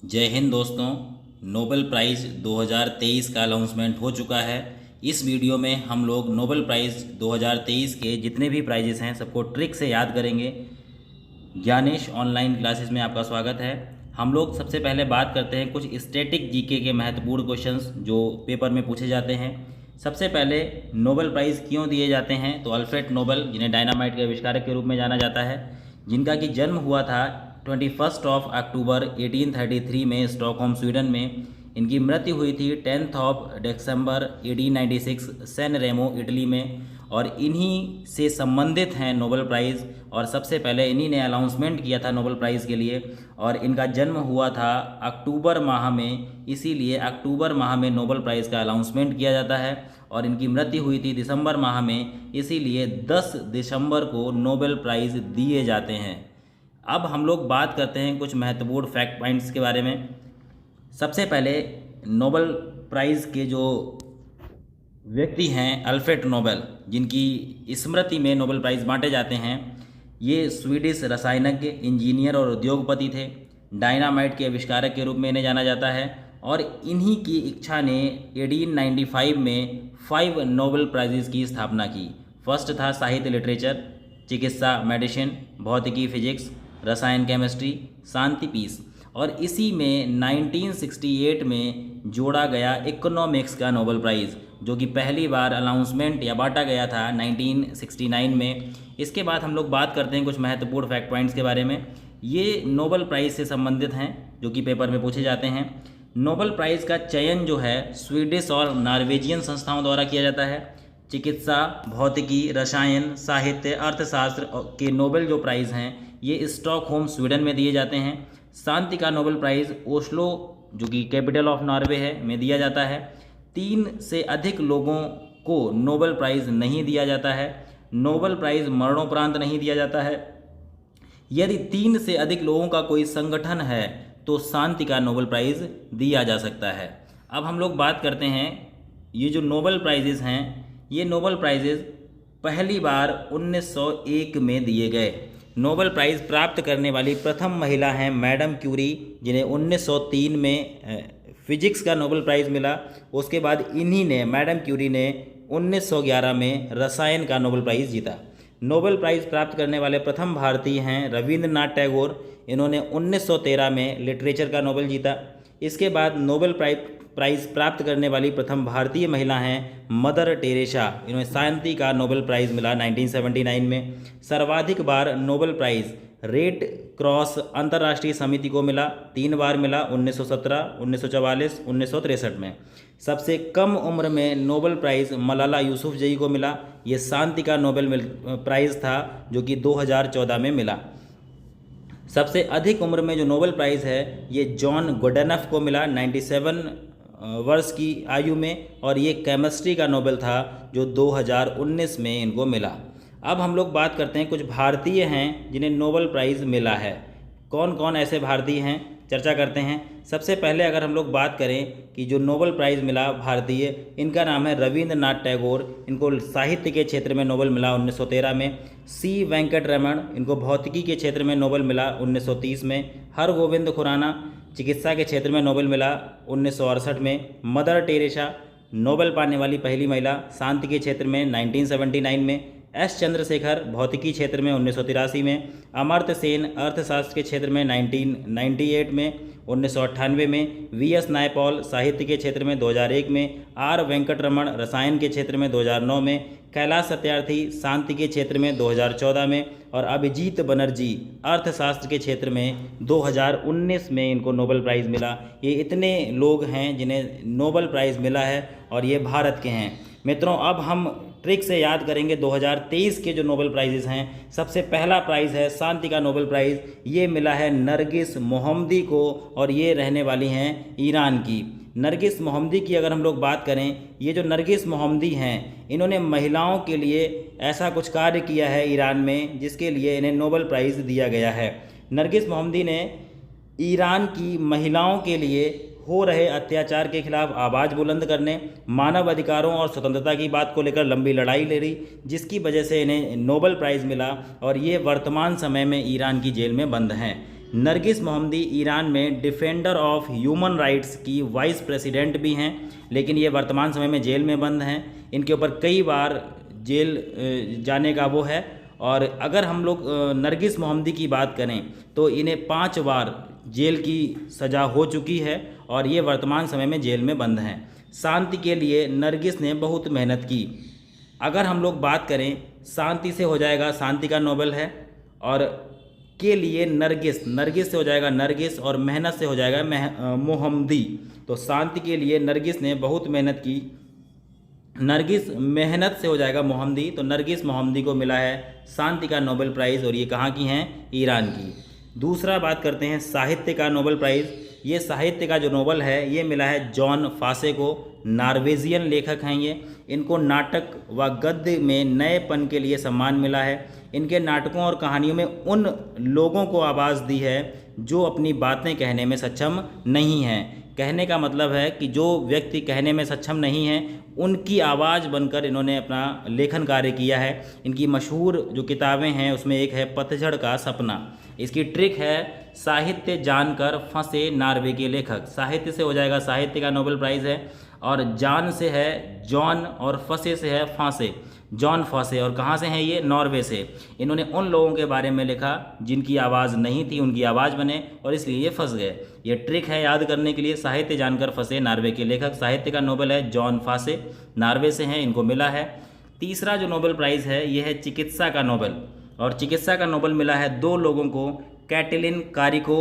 जय हिंद दोस्तों। Nobel prize 2023 का अनाउंसमेंट हो चुका है। इस वीडियो में हम लोग नोबेल प्राइज़ 2023 के जितने भी प्राइजेस हैं सबको ट्रिक से याद करेंगे। ज्ञानेश ऑनलाइन क्लासेस में आपका स्वागत है। हम लोग सबसे पहले बात करते हैं कुछ स्टैटिक जीके के महत्वपूर्ण क्वेश्चंस जो पेपर में पूछे जाते हैं। सबसे पहले नोबेल प्राइज़ क्यों दिए जाते हैं? तो अल्फ्रेड नोबेल, जिन्हें डायनामाइट के आविष्कारक के रूप में जाना जाता है, जिनका कि जन्म हुआ था 21 अक्टूबर 1833 में स्टॉकहोम स्वीडन में। इनकी मृत्यु हुई थी 10 दिसंबर 1896 सैन रेमो इटली में। और इन्हीं से संबंधित हैं नोबेल प्राइज़, और सबसे पहले इन्हीं ने अनाउंसमेंट किया था नोबेल प्राइज़ के लिए। और इनका जन्म हुआ था अक्टूबर माह में, इसीलिए अक्टूबर माह में नोबेल प्राइज़ का अनाउंसमेंट किया जाता है। और इनकी मृत्यु हुई थी दिसंबर माह में, इसीलिए 10 दिसंबर को नोबेल प्राइज़ दिए जाते हैं। अब हम लोग बात करते हैं कुछ महत्वपूर्ण फैक्ट पॉइंट्स के बारे में। सबसे पहले नोबेल प्राइज़ के जो व्यक्ति हैं अल्फ्रेड नोबेल, जिनकी स्मृति में नोबेल प्राइज़ बांटे जाते हैं, ये स्वीडिश रसायनज्ञ, इंजीनियर और उद्योगपति थे। डायनामाइट के आविष्कारक के रूप में इन्हें जाना जाता है। और इन्हीं की इच्छा ने 1895 में 5 नोबेल प्राइजेस की स्थापना की। फर्स्ट था साहित्य लिटरेचर, चिकित्सा मेडिसिन, भौतिकी फिजिक्स, रसायन केमिस्ट्री, शांति पीस। और इसी में 1968 में जोड़ा गया इकोनॉमिक्स का नोबेल प्राइज़, जो कि पहली बार अनाउंसमेंट या बांटा गया था 1969 में। इसके बाद हम लोग बात करते हैं कुछ महत्वपूर्ण फैक्ट पॉइंट्स के बारे में। ये नोबेल प्राइज़ से संबंधित हैं जो कि पेपर में पूछे जाते हैं। नोबेल प्राइज़ का चयन जो है स्वीडिश और नॉर्वेजियन संस्थाओं द्वारा किया जाता है। चिकित्सा, भौतिकी, रसायन, साहित्य, अर्थशास्त्र के नोबेल जो प्राइज़ हैं ये स्टॉकहोम स्वीडन में दिए जाते हैं। शांति का नोबेल प्राइज़ ओस्लो, जो कि कैपिटल ऑफ नॉर्वे है, में दिया जाता है। 3 से अधिक लोगों को नोबेल प्राइज़ नहीं दिया जाता है। नोबेल प्राइज़ मरणोपरांत नहीं दिया जाता है। यदि 3 से अधिक लोगों का कोई संगठन है तो शांति का नोबेल प्राइज़ दिया जा सकता है। अब हम लोग बात करते हैं, ये जो नोबेल प्राइजेज़ हैं, ये नोबेल प्राइजेज़ पहली बार 1901 में दिए गए। नोबेल प्राइज़ प्राप्त करने वाली प्रथम महिला हैं मैडम क्यूरी, जिन्हें 1903 में फिजिक्स का नोबेल प्राइज़ मिला। उसके बाद इन्हीं ने, मैडम क्यूरी ने 1911 में रसायन का नोबेल प्राइज़ जीता। नोबेल प्राइज़ प्राप्त करने वाले प्रथम भारतीय हैं रविंद्रनाथ टैगोर। इन्होंने 1913 में लिटरेचर का नोबेल जीता। इसके बाद नोबेल प्राइज़ प्राप्त करने वाली प्रथम भारतीय महिला हैं मदर टेरेसा। इन्हें शांति का नोबेल प्राइज़ मिला 1979 में। सर्वाधिक बार नोबेल प्राइज़ रेड क्रॉस अंतर्राष्ट्रीय समिति को मिला, 3 बार मिला, 1917, 1944, 1963 में। सबसे कम उम्र में नोबेल प्राइज़ मलाला यूसुफजई को मिला। ये शांति का नोबेल प्राइज़ था जो कि 2014 में मिला। सबसे अधिक उम्र में जो नोबेल प्राइज़ है ये जॉन गोडेनफ को मिला 97 वर्ष की आयु में, और ये केमिस्ट्री का नोबेल था जो 2019 में इनको मिला। अब हम लोग बात करते हैं कुछ भारतीय हैं जिन्हें नोबेल प्राइज़ मिला है। कौन कौन ऐसे भारतीय हैं, चर्चा करते हैं। सबसे पहले अगर हम लोग बात करें कि जो नोबेल प्राइज़ मिला भारतीय, इनका नाम है रविंद्रनाथ टैगोर। इनको साहित्य के क्षेत्र में नोबेल मिला 1913 में। सी वेंकटरमण, इनको भौतिकी के क्षेत्र में नोबेल मिला 1930 में। हरगोविंद खुराना, चिकित्सा के क्षेत्र में नोबेल मिला 1968 में। मदर टेरेसा, नोबेल पाने वाली पहली महिला, शांति के क्षेत्र में 1979 में। एस चंद्रशेखर, भौतिकी क्षेत्र में 1983 में। अमर्त्य सेन, अर्थशास्त्र के क्षेत्र में 1998 में। 1998 में वी एस नायपॉल, साहित्य के क्षेत्र में 2001 में। आर वेंकटरमण, रसायन के क्षेत्र में 2009 में। कैलाश सत्यार्थी, शांति के क्षेत्र में 2014 में। और अभिजीत बनर्जी, अर्थशास्त्र के क्षेत्र में 2019 में इनको नोबेल प्राइज़ मिला। ये इतने लोग हैं जिन्हें नोबेल प्राइज़ मिला है और ये भारत के हैं। मित्रों, अब हम ट्रिक से याद करेंगे 2023 के जो नोबेल प्राइजेज़ हैं। सबसे पहला प्राइज़ है शांति का नोबेल प्राइज़। ये मिला है नरगिस मोहम्मदी को, और ये रहने वाली हैं ईरान की। नरगिस मोहम्मदी की अगर हम लोग बात करें, ये जो नरगिस मोहम्मदी हैं, इन्होंने महिलाओं के लिए ऐसा कुछ कार्य किया है ईरान में जिसके लिए इन्हें नोबेल प्राइज़ दिया गया है। नरगिस मोहम्मदी ने ईरान की महिलाओं के लिए हो रहे अत्याचार के खिलाफ आवाज़ बुलंद करने, मानव अधिकारों और स्वतंत्रता की बात को लेकर लंबी लड़ाई लड़ी, जिसकी वजह से इन्हें नोबेल प्राइज़ मिला। और ये वर्तमान समय में ईरान की जेल में बंद हैं। नरगिस मोहम्मदी ईरान में डिफेंडर ऑफ ह्यूमन राइट्स की वाइस प्रेसिडेंट भी हैं, लेकिन ये वर्तमान समय में जेल में बंद हैं। इनके ऊपर कई बार जेल जाने का वो है। और अगर हम लोग नरगिस मोहम्मदी की बात करें तो इन्हें 5 बार जेल की सज़ा हो चुकी है और ये वर्तमान समय में जेल में बंद हैं। शांति के लिए नरगिस ने बहुत मेहनत की। अगर हम लोग बात करें शांति से हो जाएगा शांति का नोबेल है, और के लिए नरगिस से हो जाएगा नरगिस, और मेहनत से हो जाएगा मोहम्मदी। तो शांति के लिए नरगिस ने बहुत मेहनत की, नरगिस मेहनत से हो जाएगा मोहम्मदी। तो नरगिस मोहम्मदी को मिला है शांति का नोबेल प्राइज़, और ये कहाँ की हैं? ईरान की। दूसरा बात करते हैं साहित्य का नोबेल प्राइज़। ये साहित्य का जो नोबेल है ये मिला है जॉन फासे को। नॉर्वेजियन लेखक हैं ये। इनको नाटक व गद्य में नएपन के लिए सम्मान मिला है। इनके नाटकों और कहानियों में उन लोगों को आवाज़ दी है जो अपनी बातें कहने में सक्षम नहीं हैं। कहने का मतलब है कि जो व्यक्ति कहने में सक्षम नहीं हैं उनकी आवाज़ बनकर इन्होंने अपना लेखन कार्य किया है। इनकी मशहूर जो किताबें हैं उसमें एक है पतझड़ का सपना। इसकी ट्रिक है साहित्य जानकर फंसे नॉर्वे के लेखक। साहित्य से हो जाएगा साहित्य का नोबेल प्राइज़ है, और जान से है जॉन, और फंसे से है फांसे, जॉन फांसे। और कहाँ से हैं ये? नॉर्वे से। इन्होंने उन लोगों के बारे में लिखा जिनकी आवाज़ नहीं थी, उनकी आवाज़ बने, और इसलिए ये फंस गए। ये ट्रिक है याद करने के लिए, साहित्य जानकर फंसे नॉर्वे के लेखक। साहित्य का नोबेल है जॉन फांसे, नॉर्वे से हैं, इनको मिला है। तीसरा जो नोबेल प्राइज़ है ये है चिकित्सा का नोबेल, और चिकित्सा का नोबेल मिला है 2 लोगों को। कैटलिन कारिको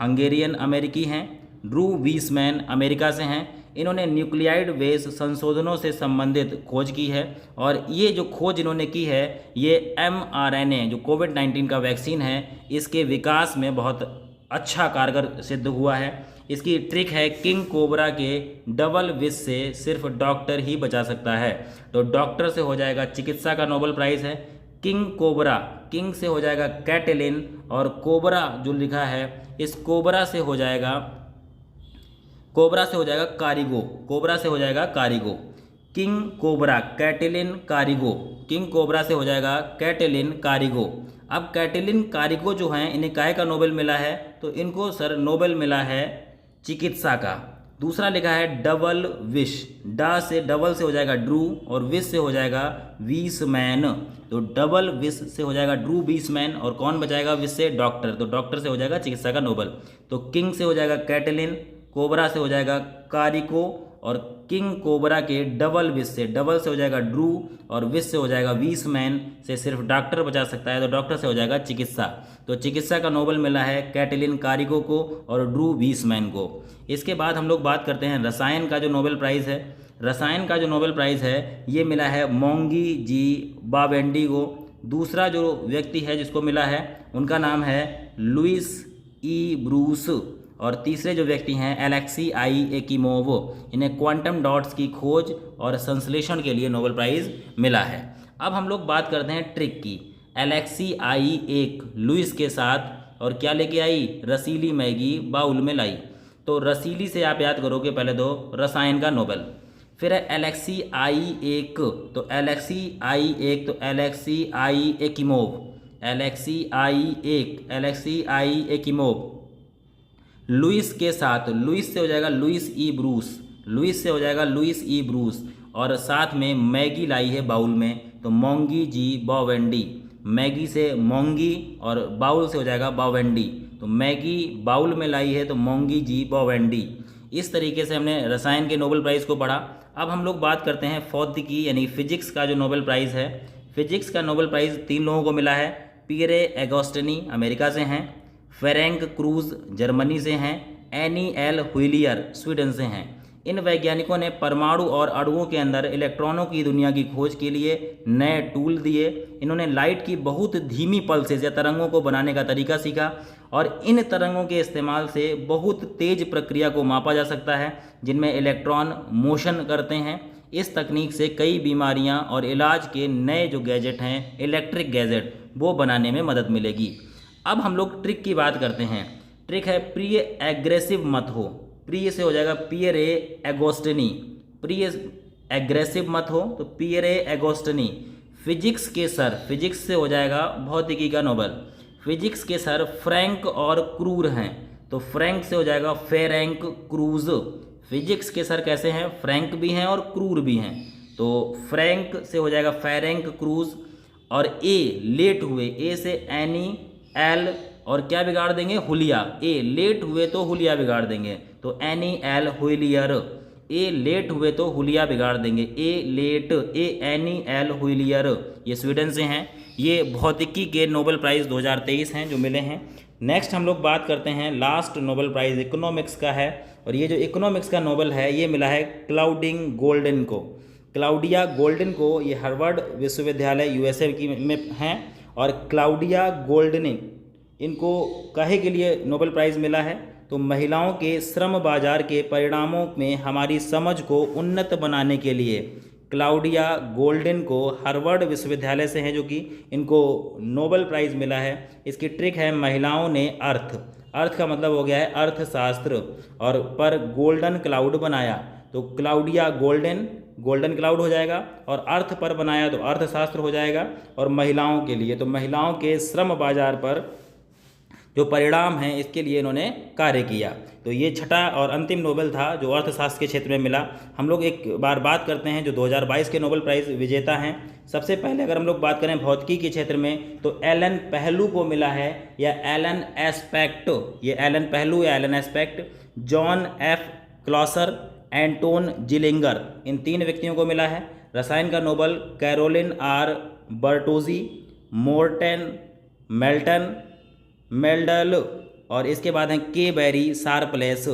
हंगेरियन अमेरिकी हैं, ड्रू वीसमैन अमेरिका से हैं। इन्होंने न्यूक्लियाइड बेस संशोधनों से संबंधित खोज की है, और ये जो खोज इन्होंने की है ये mRNA जो कोविड-19 का वैक्सीन है इसके विकास में बहुत अच्छा कारगर सिद्ध हुआ है। इसकी ट्रिक है किंग कोबरा के डबल विष से सिर्फ डॉक्टर ही बचा सकता है। तो डॉक्टर से हो जाएगा चिकित्सा का नोबेल प्राइज़ है किंग कोबरा। किंग से हो जाएगा कैटलिन, और कोबरा जो लिखा है इस कोबरा से हो जाएगा कारिगो। कोबरा से हो जाएगा कारिगो। किंग कोबरा कैटलिन कारिगो। किंग कोबरा से हो जाएगा कैटलिन कारिगो। अब कैटलिन कारिगो जो हैं इन्हें काहे का नोबेल मिला है? तो इनको सर नोबेल मिला है चिकित्सा का। दूसरा लिखा है डबल विश। डा से डबल से हो जाएगा ड्रू, और विश से हो जाएगा वीसमैन। तो डबल विश से हो जाएगा ड्रू वीसमैन, और कौन बचाएगा विश से? डॉक्टर। तो डॉक्टर से हो जाएगा चिकित्सा का नोबेल। तो किंग से हो जाएगा कैटलिन, कोबरा से हो जाएगा कारिको, और किंग कोबरा के डबल विश से, डबल से हो जाएगा ड्रू, और विश से हो जाएगा वीसमैन से सिर्फ डॉक्टर बचा सकता है। तो डॉक्टर से हो जाएगा चिकित्सा। तो चिकित्सा का नोबेल मिला है कैटलिन कारिको को और ड्रू वीसमैन को। इसके बाद हम लोग बात करते हैं रसायन का जो नोबेल प्राइज़ है। रसायन का जो नोबेल प्राइज़ है ये मिला है मोंगी जी बावेंडी को। दूसरा जो व्यक्ति है जिसको मिला है उनका नाम है लुइस ई ब्रूस, और तीसरे जो व्यक्ति हैं एलेक्सी आई एकिमोव। इन्हें क्वांटम डॉट्स की खोज और संश्लेषण के लिए नोबेल प्राइज़ मिला है। अब हम लोग बात करते हैं ट्रिक की। एलेक्सी आई एक लुइस के साथ और क्या लेके आई? रसीली मैगी बाउल में लाई। तो रसीली से आप याद करोगे पहले तो रसायन का नोबेल, फिर है एलेक्सी आई एक, तो एलेक्सी आई एक, तो एलेक्सी आई एकिमोव, एलेक्सी आई एक, एलेक्सी आई एकिमोव। लुइस के साथ, लुइस से हो जाएगा लुइस ई ब्रूस, लुइस से हो जाएगा लुइस ई ब्रूस, और साथ में मैगी लाई है बाउल में, तो मोंगी जी बावेंडी। मैगी से मोंगी और बाउल से हो जाएगा बावेंडी, तो मैगी बाउल में लाई है तो मोंगी जी बावेंडी। इस तरीके से हमने रसायन के नोबेल प्राइज़ को पढ़ा। अब हम लोग बात करते हैं भौतिकी यानी फिजिक्स का जो नोबेल प्राइज़ है। फिजिक्स का नोबेल प्राइज़ 3 लोगों को मिला है। पियरे एगोस्टिनी अमेरिका से हैं, फेरेंक क्रूज जर्मनी से हैं, एनी एल हुइलियर स्वीडन से हैं। इन वैज्ञानिकों ने परमाणु और अणुओं के अंदर इलेक्ट्रॉनों की दुनिया की खोज के लिए नए टूल दिए। इन्होंने लाइट की बहुत धीमी पल्सेस या तरंगों को बनाने का तरीका सीखा, और इन तरंगों के इस्तेमाल से बहुत तेज प्रक्रिया को मापा जा सकता है जिनमें इलेक्ट्रॉन मोशन करते हैं। इस तकनीक से कई बीमारियां और इलाज के नए जो गैजेट हैं, इलेक्ट्रिक गैजेट, वो बनाने में मदद मिलेगी। अब हम लोग ट्रिक की बात करते हैं। ट्रिक है प्रिय एग्रेसिव मत हो। प्रिय से हो जाएगा पियरे एगोस्टिनी, प्रिय एग्रेसिव मत हो, तो पियरे एगोस्टिनी। फिजिक्स के सर, फिजिक्स से हो जाएगा भौतिकी का नोबेल। फिजिक्स के सर फ्रैंक और क्रूर हैं, तो फ्रैंक से हो जाएगा फेरैंक क्रूज। फिजिक्स के सर कैसे हैं, फ्रैंक भी हैं और क्रूर भी हैं, तो फ्रैंक से हो जाएगा फेरैंक क्रूज। और ए लेट हुए, ए से एनी एल और क्या बिगाड़ देंगे, हुलिया। ए लेट हुए तो हुलिया बिगाड़ देंगे, तो एनी एल हुलियर। ए लेट हुए तो हुलिया बिगाड़ देंगे, ए लेट, ए एनी एल हुलियर। ये स्वीडन से हैं। ये भौतिकी के नोबेल प्राइज़ 2023 हैं जो मिले हैं। नेक्स्ट हम लोग बात करते हैं लास्ट नोबेल प्राइज़ इकोनॉमिक्स का है, और ये जो इकोनॉमिक्स का नोबेल है ये मिला है क्लाउडिंग गोल्डन को। क्लाउडिया गोल्डन को, ये हार्वर्ड विश्वविद्यालय यूएसए की में हैं, और क्लाउडिया गोल्डनिंग इनको काहे के लिए नोबेल प्राइज़ मिला है, तो महिलाओं के श्रम बाजार के परिणामों में हमारी समझ को उन्नत बनाने के लिए। क्लाउडिया गोल्डन को हार्वर्ड विश्वविद्यालय से हैं जो कि इनको नोबेल प्राइज़ मिला है। इसकी ट्रिक है महिलाओं ने अर्थ, अर्थ का मतलब हो गया है अर्थशास्त्र, और पर गोल्डन क्लाउड बनाया, तो क्लाउडिया गोल्डन, गोल्डन क्लाउड हो जाएगा, और अर्थ पर बनाया तो अर्थशास्त्र हो जाएगा, और महिलाओं के लिए तो महिलाओं के श्रम बाजार पर जो परिणाम हैं इसके लिए इन्होंने कार्य किया। तो ये छठा और अंतिम नोबेल था जो अर्थशास्त्र के क्षेत्र में मिला। हम लोग एक बार बात करते हैं जो 2022 के नोबेल प्राइज़ विजेता हैं। सबसे पहले अगर हम लोग बात करें भौतिकी के क्षेत्र में, तो एलन पहलू को मिला है, या एलन एस्पेक्ट, ये एलन पहलू या Alain Aspect, John F Clauser, Anton Zeilinger, इन 3 व्यक्तियों को मिला है। रसायन का Nobel Carolyn R Bertozzi, Morten मेल्टन मेल्डल, और इसके बाद हैं के बैरी शार्पलेस।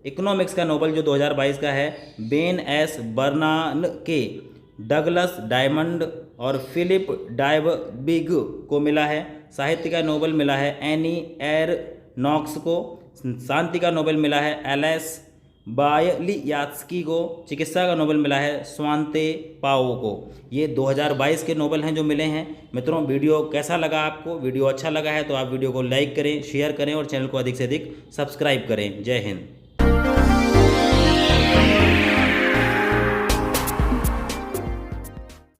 इकोनॉमिक्स का नोबेल जो 2022 का है Ben S Bernanke, Douglas Diamond और फिलिप डायबबिग को मिला है। साहित्य का नोबेल मिला है एनी एर नॉक्स को। शांति का नोबेल मिला है एलेस बायलियात्स्की को। चिकित्सा का नोबेल मिला है स्वांते पाओ को। ये 2022 के नोबेल हैं जो मिले हैं। मित्रों, वीडियो कैसा लगा आपको? वीडियो अच्छा लगा है तो आप वीडियो को लाइक करें, शेयर करें और चैनल को अधिक से अधिक सब्सक्राइब करें। जय हिंद।